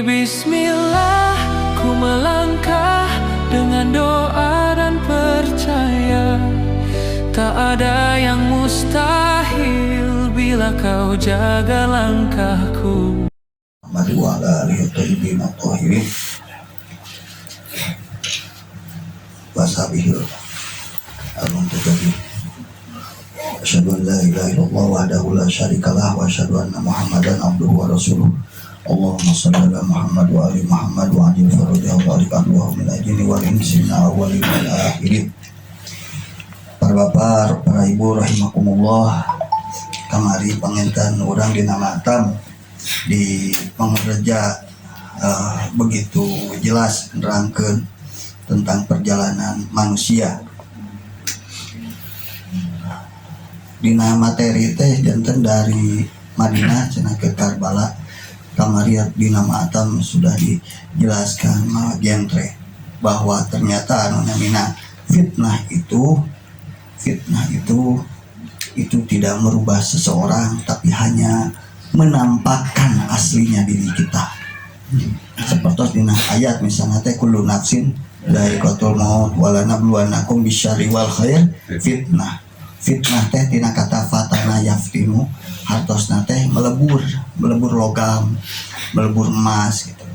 Bismillah, ku melangkah dengan doa dan percaya. Tak ada yang mustahil bila kau jaga langkahku. Muhammad wa ala alihi thayyibin at-thahirin wa sahbihi al-muntaqin. Asyhadu an la ilaha illallah wahdahu la syarikalah wa asyhadu anna Muhammadan abduhu wa rasuluh. Allahumma shalli ala Muhammad wa ali Muhammad wa ajil farajah wa barik anhu min ajli wal insi min awwalin ila akhirin. Para bapak, para ibu rahimakumullah, kamari panginten urang dina matam di pengerja begitu jelas nerangkeun tentang perjalanan manusia. Dina materi teh janten dari Madinah cenah ke Karbala, kamari dina matam sudah dijelaskan genre bahwa ternyata anu namina fitnah itu tidak merubah seseorang, tapi hanya menampakkan aslinya diri kita. Seperti dina ayat misalnya teh kullu nafsin dha'iqatul maut wala nabluwannakum bisyarri wal khair fitnah. Fitnah teh tina kata fatana yaftinu, hartosna teh melebur logam, melebur emas gitu.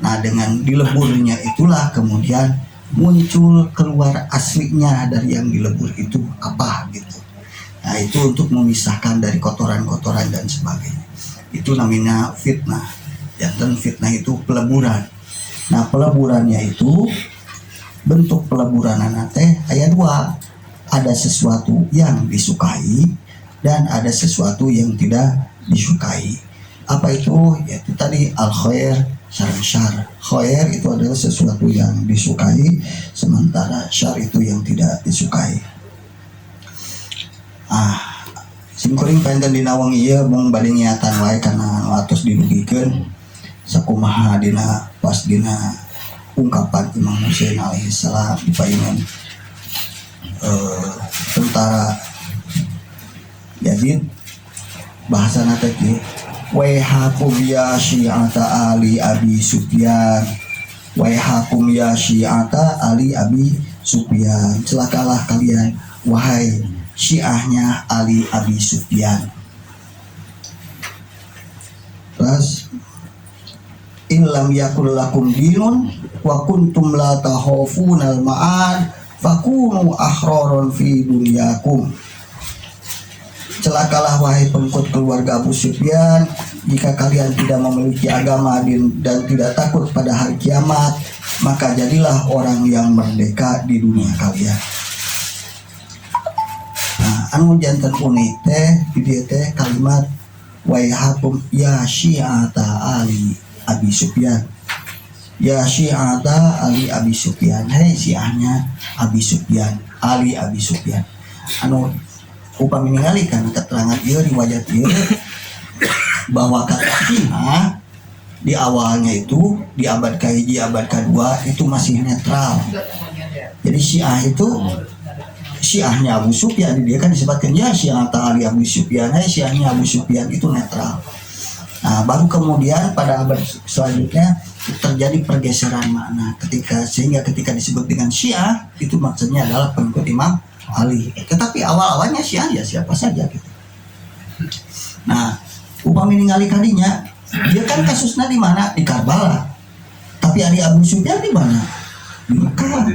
Nah, dengan dileburnya itulah kemudian muncul keluar aslinya dari yang dilebur itu apa gitu. Nah, itu untuk memisahkan dari kotoran-kotoran dan sebagainya. Itu namanya fitnah. Dan fitnah itu peleburan. Nah, peleburannya itu bentuk peleburan teh aya dua. Ada sesuatu yang disukai dan ada sesuatu yang tidak disukai. Apa itu? Yaitu tadi al-khair syar. Khair itu adalah sesuatu yang disukai, sementara syar itu yang tidak disukai. Simkuring penten dina wengi ieu mung bade niatan wae kana anu atos didugikeun sakumaha dina pas dina ungkapan Imam Husain alaihi salam dipaingan tentara Yazid. Bahasana teh kieu, waihakum ya syi'ata ali abi Sufyan, waihakum ya syi'ata ali abi Sufyan, celakalah kalian wahai syiahnya Ali abi Sufyan. Terus illam yakul lakum dinun wa kuntum la tahawfunal ma'ad fakunu ahraron fi dunyakum. Celakalah wahai pengikut keluarga Abu Sufyan, jika kalian tidak memiliki agama dan tidak takut pada hari kiamat, maka jadilah orang yang merdeka di dunia kalian. Nah, anu janten unik teh di dieu teh kalimat waihakum ya syi'ata ali abi Sufyan. Ya syi'ata ali abi Sufyan, hei syiahnya abi Sufyan, Ali abi Sufyan. Anu upami ningali kana keterangan ieu riwayat ieu bahwa kata Syiah di awalnya itu di abad ke-1, abad ke-2 itu masih netral. Jadi Syiah itu syiahnya Abu Sufyan, dia kan disebutkan ya syi'ata ali Abu Sufyan, syiahnya Abu Sufyan itu netral. Nah, baru kemudian pada abad selanjutnya terjadi pergeseran makna sehingga ketika disebut dengan Syiah itu maksudnya adalah pengikut Imam Ali. Tetapi awal-awalnya Syiah ya siapa saja gitu. Nah, upami ningali kadinya, dia kan kasusnya di mana? Di Karbala. Tapi Ali Abu Sufyan di mana? Di Mekah.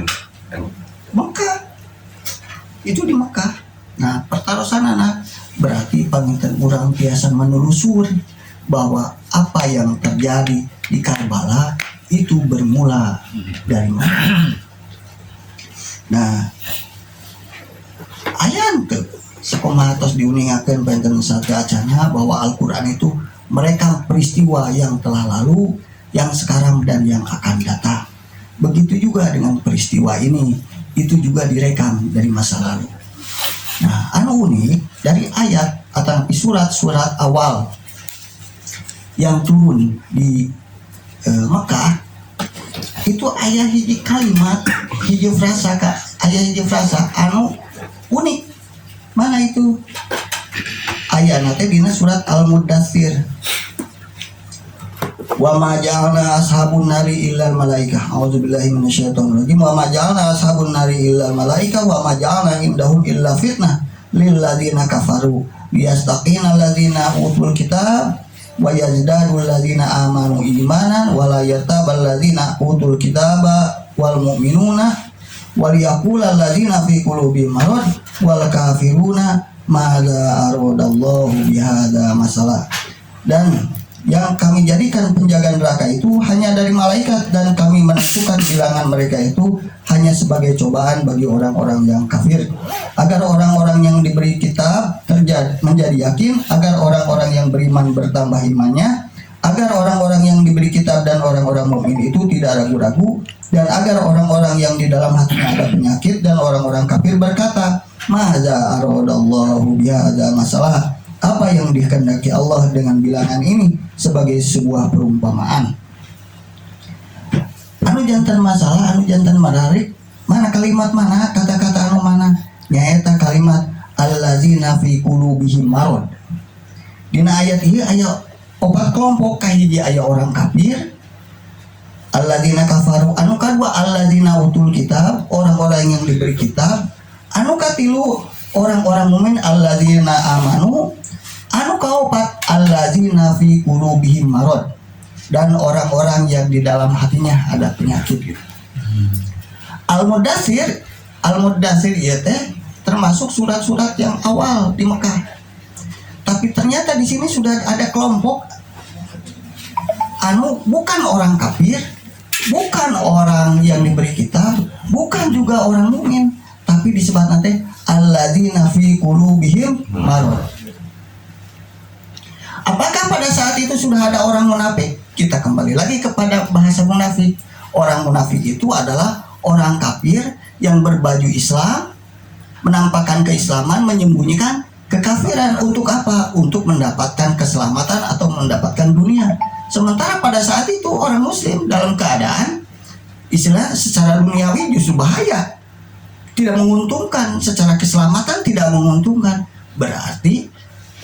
Mekah. Itu di Mekah. Nah, pertarusanana berarti panginten urang biasa menelusur bahwa apa yang terjadi di Karbala itu bermula dari mana. Nah, ayat sekomatos diuningakan panginten satya acana bahwa Al-Quran itu merekam peristiwa yang telah lalu, yang sekarang dan yang akan datang. Begitu juga dengan peristiwa ini, itu juga direkam dari masa lalu. Nah, anu unik dari ayat atau surat-surat awal yang turun di Mekah itu ayat hiji kalimat, hiji frasa anu unik. Mana itu? Ayat nanti dina surat Al-Mudaththir. Wa ma ja'alna ashabun nari illal malaikah. A'udzubillahi minasyaitonir rajim. Wa ma ja'alna ashabun nari illal malaikah wa ma ja'alna indahum illa fitnah lil ladzina kafaru liyastaqina alladzina utul kitab wa yazdadul ladzina amanu imanan wa la yartabal ladzina utul kitaba wal mu'minuna wal yaqulal ladzina fi qulubihim marad wal kafiruna madza aradallahu bihadza masalah. Dan yang kami jadikan penjaga neraka itu hanya dari malaikat, dan kami menentukan bilangan mereka itu hanya sebagai cobaan bagi orang-orang yang kafir, agar orang-orang yang diberi kitab menjadi yakin, agar orang-orang yang beriman bertambah imannya, agar orang-orang yang diberi kitab dan orang-orang mukmin itu tidak ragu-ragu, dan agar orang-orang yang di dalam hatinya ada penyakit dan orang-orang kafir berkata, "Maza aradallahu bihadza masalah." Apa yang dikehendaki Allah dengan bilangan ini sebagai sebuah perumpamaan. Anu jantan masalah, anu jantan madarik, mana kalimat mana, kata-kata anu mana, nyaeta kalimat allazina fi qulubihim marad. Dina ayat ieu aya opat kelompok, kahiji aya orang kafir, allazina kafaru, anu kadua allazina utul kitab, orang-orang yang diberi kitab, anu katilu orang-orang mukmin allazina amanu, anu kaopat allazina fi qulubihim marad, dan orang-orang yang di dalam hatinya ada penyakit gitu. Al-Mudaththir ieu teh termasuk surat-surat yang awal di Mekah. Tapi ternyata di sini sudah ada kelompok anu bukan orang kafir, bukan orang yang diberi kitab, bukan juga orang mukmin, tapi disebut nanti alladzina fi qulubihim marad. Apakah pada saat itu sudah ada orang munafik? Kita kembali lagi kepada bahasa munafik. Orang munafik itu adalah orang kafir yang berbaju Islam, menampakkan keislaman, menyembunyikan kekafiran. Untuk apa? Untuk mendapatkan keselamatan atau mendapatkan dunia. Sementara pada saat itu orang muslim dalam keadaan istilah secara duniawi justru bahaya, tidak menguntungkan, secara keselamatan tidak menguntungkan. Berarti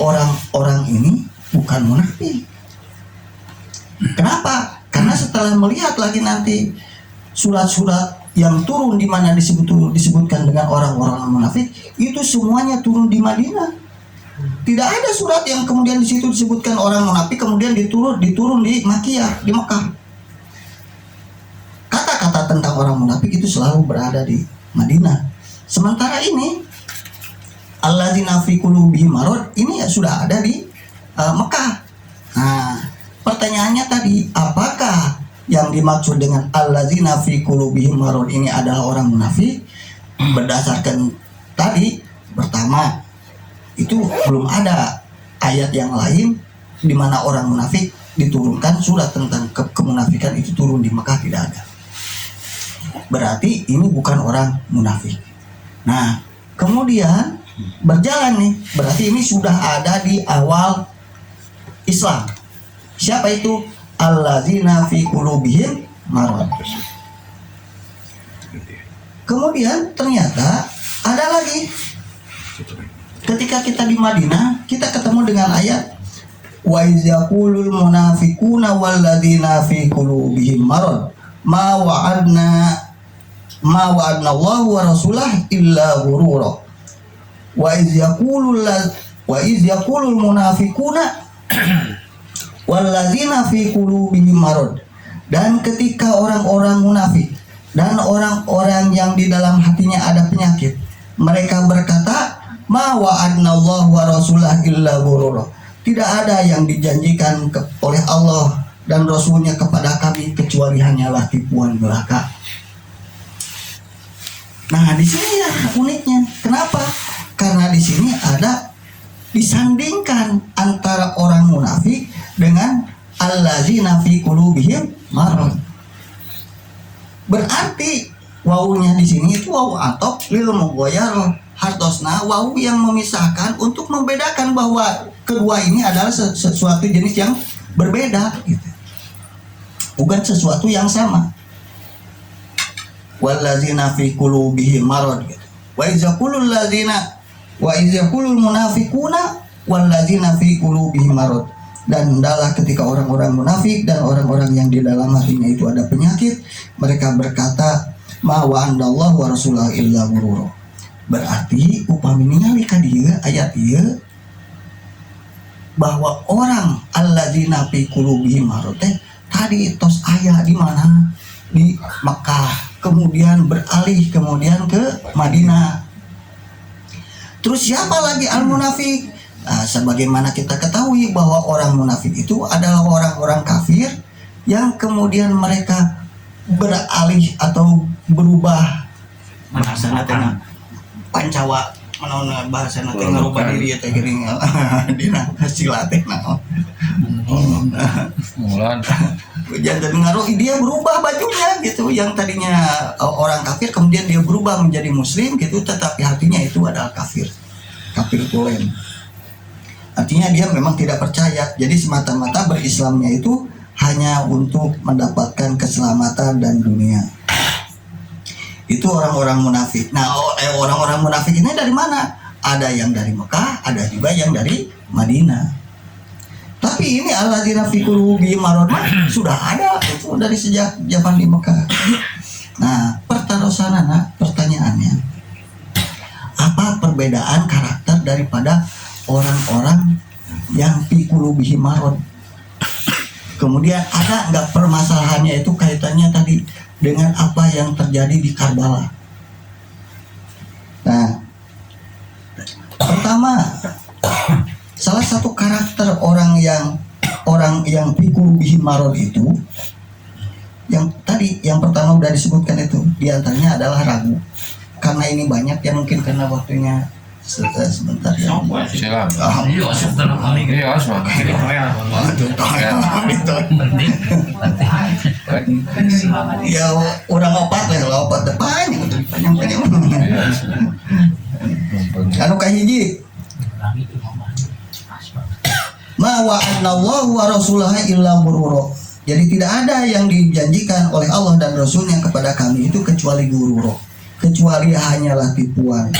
orang-orang ini bukan munafik. Kenapa? Karena setelah melihat lagi nanti surat-surat yang turun di mana disebutkan dengan orang-orang munafik, itu semuanya turun di Madinah. Tidak ada surat yang kemudian di situ disebutkan orang munafik kemudian diturun di Makkiyah, di Mekah. Kata-kata tentang orang munafik itu selalu berada di Madinah. Sementara ini alladzina fi qulubihim marad ini ya sudah ada di Mekah. Nah, pertanyaannya tadi, apakah yang dimaksud dengan alladzina fi qulubihim marad ini adalah orang munafik? Berdasarkan tadi, pertama itu belum ada ayat yang lain di mana orang munafik diturunkan, surat tentang kemunafikan itu turun di Mekah, tidak ada. Berarti ini bukan orang munafik. Nah, kemudian berjalan nih, berarti ini sudah ada di awal Islam. Siapa itu? Allazina fi qulubihim marad. Kemudian ternyata ada lagi. Ketika kita di Madinah, kita ketemu dengan ayat wa iz yaqulul munafiquna walladzina fi qulubihim marad ma wa'adna Allahu wa rasulahu illa ghurura. Wa iz yaqulul munafiquna walladzina fi qulubihim marad. Dan ketika orang-orang munafik dan orang-orang yang di dalam hatinya ada penyakit, mereka berkata, ma wa'adnallahu wa rasulahu illa ghurura. Tidak ada yang dijanjikan oleh Allah dan Rasulnya kepada kami kecuali hanyalah tipuan belaka. Nah, di sini ya uniknya. Kenapa? Karena di sini ada disandingkan antara orang munafik dengan allazina fi qulubihim marad. Berarti wawunya di sini itu wawu atop lil mughayyar, hartosna wawu yang memisahkan untuk membedakan bahwa kedua ini adalah sesuatu jenis yang berbeda gitu. Bukan sesuatu yang sama. Wallazina fi qulubihim marad gitu. Wa iz yaqulul munafiquna wallazina fi qulubihim marad. Dan hendaklah ketika orang-orang munafik dan orang-orang yang di dalam hatinya itu ada penyakit, mereka berkata, ma wa'andallahu wa rasulahu illa ghurura. Berarti upami ningali ka dieu ayat ieu bahwa orang alladzina fi qulubihim marad tadi tos aya di mana? Di Mekah, kemudian beralih kemudian ke Madinah. Terus siapa lagi al-munafik? Nah, sebagaimana kita ketahui bahwa orang munafik itu adalah orang-orang kafir yang kemudian mereka beralih atau berubah bahasana teh pancawa manaon bahasana teh ngarubah diri teh geuning dina sila teh naon. Mulan. Jangan ngaruh dia berubah bajunya gitu, yang tadinya orang kafir kemudian dia berubah menjadi muslim gitu, tetapi hatinya itu adalah kafir tulen. Artinya dia memang tidak percaya, jadi semata-mata berislamnya itu hanya untuk mendapatkan keselamatan dan dunia. Itu orang-orang munafik. Nah, orang-orang munafik ini dari mana? Ada yang dari Mekah, ada juga yang dari Madinah. Tapi ini alladzina fi qulubihim marad sudah ada itu dari sejak zaman di Mekah. Nah, pertanyaannya, apa perbedaan karakter daripada orang-orang yang fi qulubihim marad? Kemudian ada nggak permasalahannya itu kaitannya tadi dengan apa yang terjadi di Karbala? Nah, pertama, salah satu karakter orang yang pikul bihi marod itu, yang tadi yang pertama udah disebutkan itu, diantaranya adalah ragu. Karena ini banyak ya, mungkin karena waktunya sebentar ya. Silakan. Iya, Ya orang opat lah, opat depan panjang. Anu kahiji, ma wa'adallahu wa rasuluhu illa ghurura. Jadi tidak ada yang dijanjikan oleh Allah dan Rasulnya kepada kami itu kecuali ghurura, kecuali hanyalah tipuan.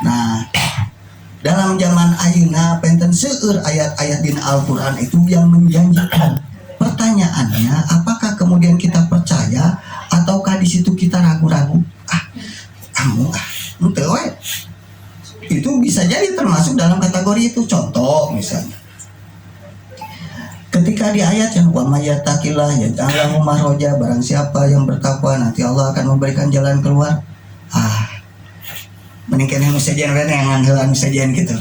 Nah, dalam zaman ayeuna penten seueur ayat-ayat di Al-Qur'an itu yang menjanjikan. Pertanyaannya, apakah kemudian kita percaya ataukah di situ kita ragu-ragu? Henteu we. Itu bisa jadi termasuk dalam kategori itu. Contoh misalnya, ketika di ayat yang wa may yattaqillah yaj'al lahu makhraja, barang siapa yang bertakwa nanti Allah akan memberikan jalan keluar. Mending kene sajian we yang ngangeulan sajian gitu.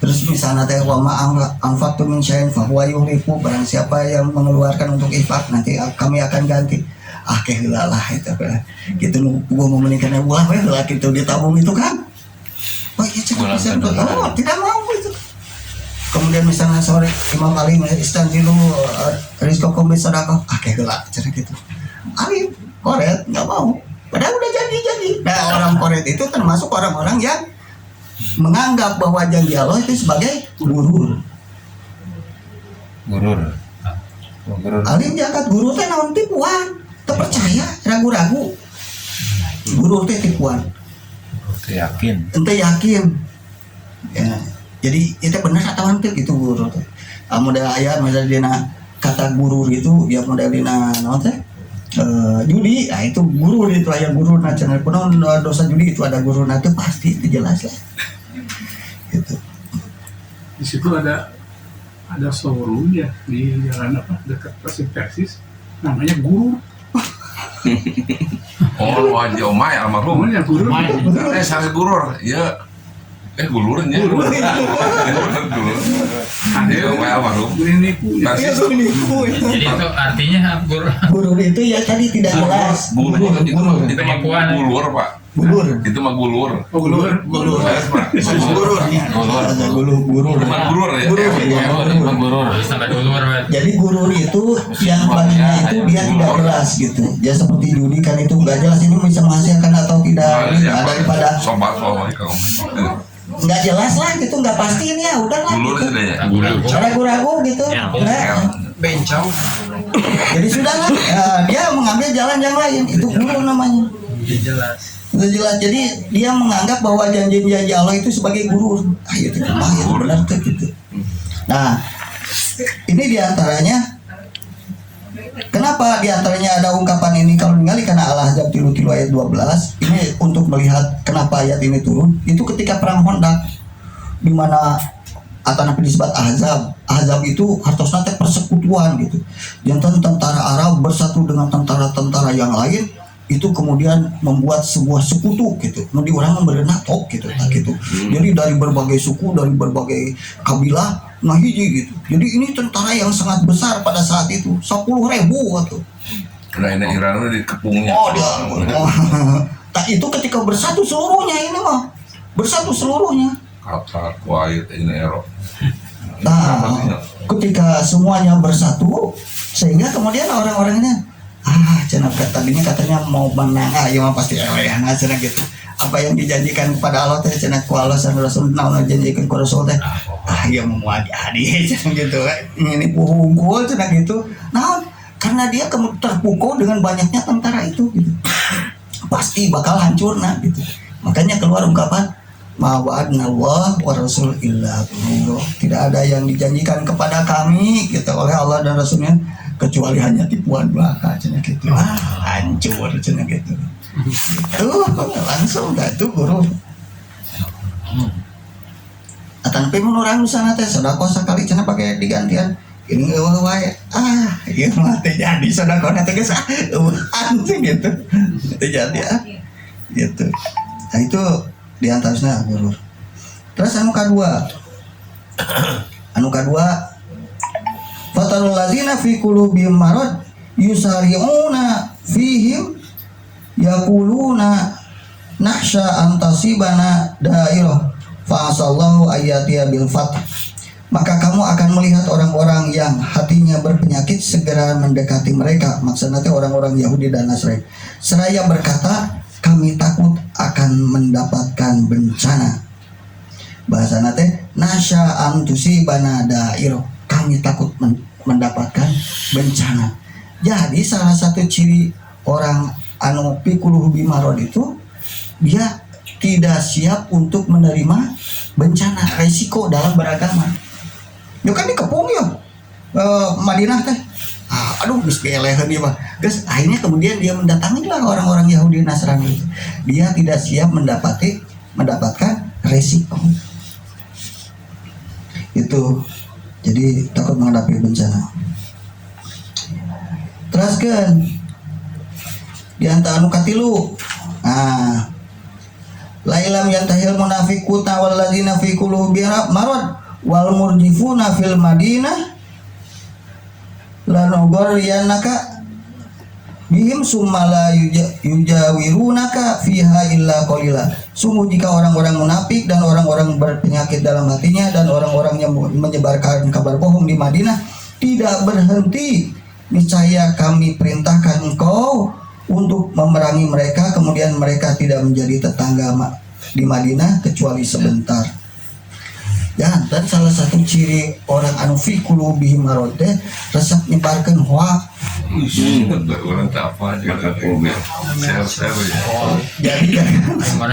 Terus misalnya teh wa ma anfaqtu min syai'in fa huwa yuhlifu, barang siapa yang mengeluarkan untuk infak nanti kami akan ganti. Heula lah itu gitu, gua mau menikahnya ulah we lah gitu ditabung itu kan. Oh iya bisa tidak mau itu. Kemudian misalnya sore Imam Ali istanjilu rizqakum bisadaqah, heula cara gitu. Ali koret enggak mau. Padahal udah janji. Nah, orang Koret itu termasuk orang-orang yang menganggap bahwa janji Allah itu sebagai gurur. Alim diangkat gurur teh naon tipuan, terpercaya, ragu-ragu. Gurur teh tipuan. Ente yakin. Ya, jadi itu benar atau henteu gitu gurur teh. Mudah aya misalnya dina kata gurur itu ya model dina naon teh? Judi, nah itu guru itu ayah guru nasional kuno dosa judi itu ada guru itu pasti itu jelas lah. Gitu. Di situ ada showroom ya di jalan dekat Pasir Persis, namanya Guru. Wajib omai almarhum. Namanya Guru. Sangat gurur, ya. Gulurnya. Dia omai almarhum. Niku. Jadi itu artinya Guru itu ya tadi tidak jelas. Gulur itu mah gulur, Pak. Gulur. Itu mah gulur. Gulur. Gulur ya. sampai dulur. Jadi gurur itu yang baginya itu dia tidak jelas gitu. Ya seperti judi kan itu nggak jelas ini bisa menghasilkan atau tidak. Daripada sobat nggak jelas lah gitu, nggak pasti ini ya udahlah gitu. Ragu-ragu gitu. Bencong. Jadi sudah lah, dia mengambil jalan yang lain, itu guru namanya. Jelas. Udah jelas. Jadi dia menganggap bahwa janji-janji Allah itu sebagai guru. Itu benar tuh gitu. Nah, Ini diantaranya, kenapa diantaranya ada ungkapan ini kalau ningali karena Al-Ahzab tilu ayat 12 ini untuk melihat kenapa ayat ini turun. Itu ketika perang Hondak di mana atau disebut Ahzab. Ahzab itu hartosna teh persekutuan gitu. Jantan tentara Arab bersatu dengan tentara-tentara yang lain, itu kemudian membuat sebuah sekutu gitu. Nanti orang memberenang top gitu, tak gitu. Jadi dari berbagai suku, dari berbagai kabilah, nah hiji gitu. Jadi ini tentara yang sangat besar pada saat itu, 10.000 gitu. Nah ini Iran di kepungnya. Oh dia, tak itu ketika bersatu seluruhnya ini mah, bersatu seluruhnya. Qatar, Kuwait, ini Eropa. Nah, ketika semuanya bersatu, sehingga kemudian orang-orang ini cenah tadinya katanya mau menang, ya mah pasti nah cenah gitu. Apa yang dijanjikan kepada Allah teh cenah ku Allah dan Rasul, naon janjikan ku Rasul teh, ya mau adi cenah gitu. Ini puhungkul cenah gitu. Nah, karena dia terpukul dengan banyaknya tentara itu gitu. Pasti bakal hancur nah gitu. Makanya keluar ungkapan ma wa'adna Allah wa rasul illa ghurur. Tidak ada yang dijanjikan kepada kami gitu oleh Allah dan Rasulnya kecuali hanya tipuan belaka cenah gitu. Hancur cenah gitu. Langsung dah tuh guru. Tapi menurut orang sana teh sedekah sekali cenah pakai digantian. Ini wae ieu mah teh jadi sedekah teh geus anjing gitu. Teh jadi gitu. Nah itu diantaranya guru. Terus anu kadua fatarul ladzina fi qulubihim marad yusari'una fihim yaquluna nahsya an tasibana dairah fa asallahu ayyatiya bil fath. Maka kamu akan melihat orang-orang yang hatinya berpenyakit segera mendekati mereka. Maksudnya orang-orang Yahudi dan Nasrani. Seraya berkata, kami takut akan mendapatkan bencana. Bahasa nate nasya antusibana dairo. Kami takut mendapatkan bencana. Jadi salah satu ciri orang anu pikuluh bimarod itu, dia tidak siap untuk menerima bencana, resiko dalam beragama. Yo kan dikepung ya Madinah teh. Aduh geus dieleheun ieu mah. Geus akhirnya kemudian dia mendatangilah orang-orang Yahudi Nasrani itu. Dia tidak siap mendapatkan resiko. Itu. Jadi takut menghadapi bencana. Teruskeun. Di antara anu katilu. Lailam yantahil munafiquna walladzina fi qulubihim marad wal murjifuna fil madinah lanughariyannaka bihim summa la yujawirunaka fiha illa qalila. Sungguh jika orang-orang munafik dan orang-orang berpenyakit dalam hatinya dan orang-orang yang menyebarkan kabar bohong di Madinah tidak berhenti, niscaya kami perintahkan engkau untuk memerangi mereka, kemudian mereka tidak menjadi tetangga di Madinah kecuali sebentar. Ya, dan salah satu ciri orang anu fi qulubihim marad teh resep nyebarkeun hoak. Orang tak apa aja share ya. Jadi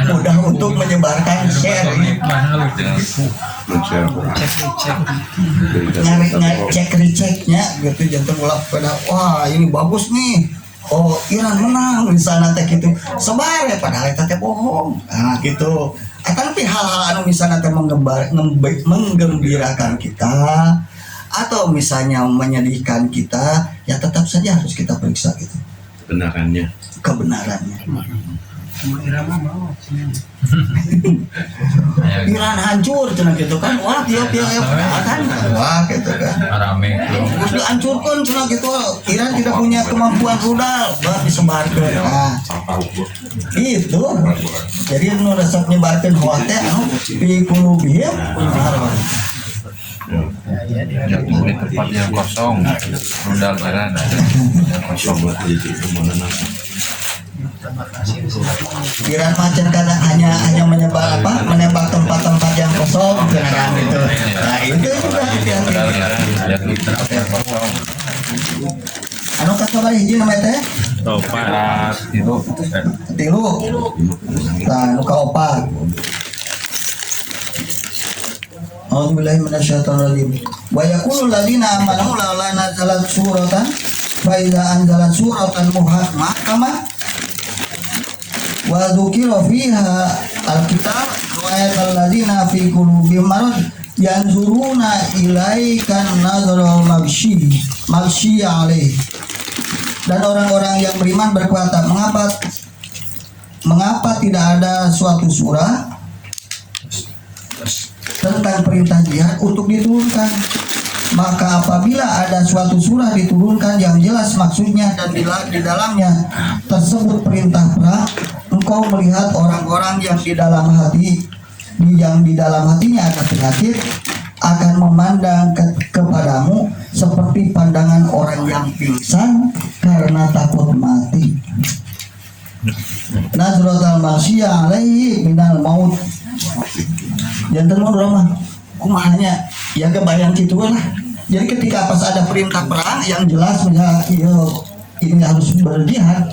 mudah untuk menyebarkan share. Cek receknya gitu, jangan ulah pada wah ini bagus nih. Oh Iran menang di sana teh gitu. Sebar ya padahal eta teh bohong. Nah gitu. Tapi hal-hal anu misalnya teh menggembirakan kita atau misalnya menyedihkan kita, ya tetap saja harus kita periksa gitu. Kebenarannya. Iran hancur cenah gitu kan. Wah, dia kan. Wah, gitu kan. Rame Terus dihancurkan cenah gitu. Iran tidak punya kemampuan rudal buat disebarkan. Nah, itu. Jadi nu resep nyebarkeun hoak teh anu fi qulubihim marad. Ya di tempat yang kosong, rudal Iran ada kosong berarti itu mana. Iran macam karena hanya menembak tempat-tempat yang kosong kan gitu. Nah itu juga anu kabar hiji nama teh Topat itu tilu nah anu kaopat A'udzubillahi minasyaitonirrajim. Wa yaqulul ladzina amanu la nazalat suratan fa idza anzalat suratan muhkamah wa dzukira fiha alkitab wa ayatal ladzina fi qulubihim marad yanzuruna ilaikan nazarul maghsyi alaih. Dan orang-orang yang beriman berkata, mengapa tidak ada suatu surah tentang perintah jihad untuk diturunkan? Maka apabila ada suatu surah diturunkan yang jelas maksudnya dan di dalamnya tersebut perintah perang, engkau melihat orang-orang yang di dalam hatinya ada penyakit akan memandang kepadamu seperti pandangan orang yang pingsan karena takut mati. Nazratul maghsyi alaihi minal maut. Jantan mau drama kumahanya ya kebayang gitu lah. Jadi ketika pas ada perintah perang yang jelas misalnya ini harus berjihad,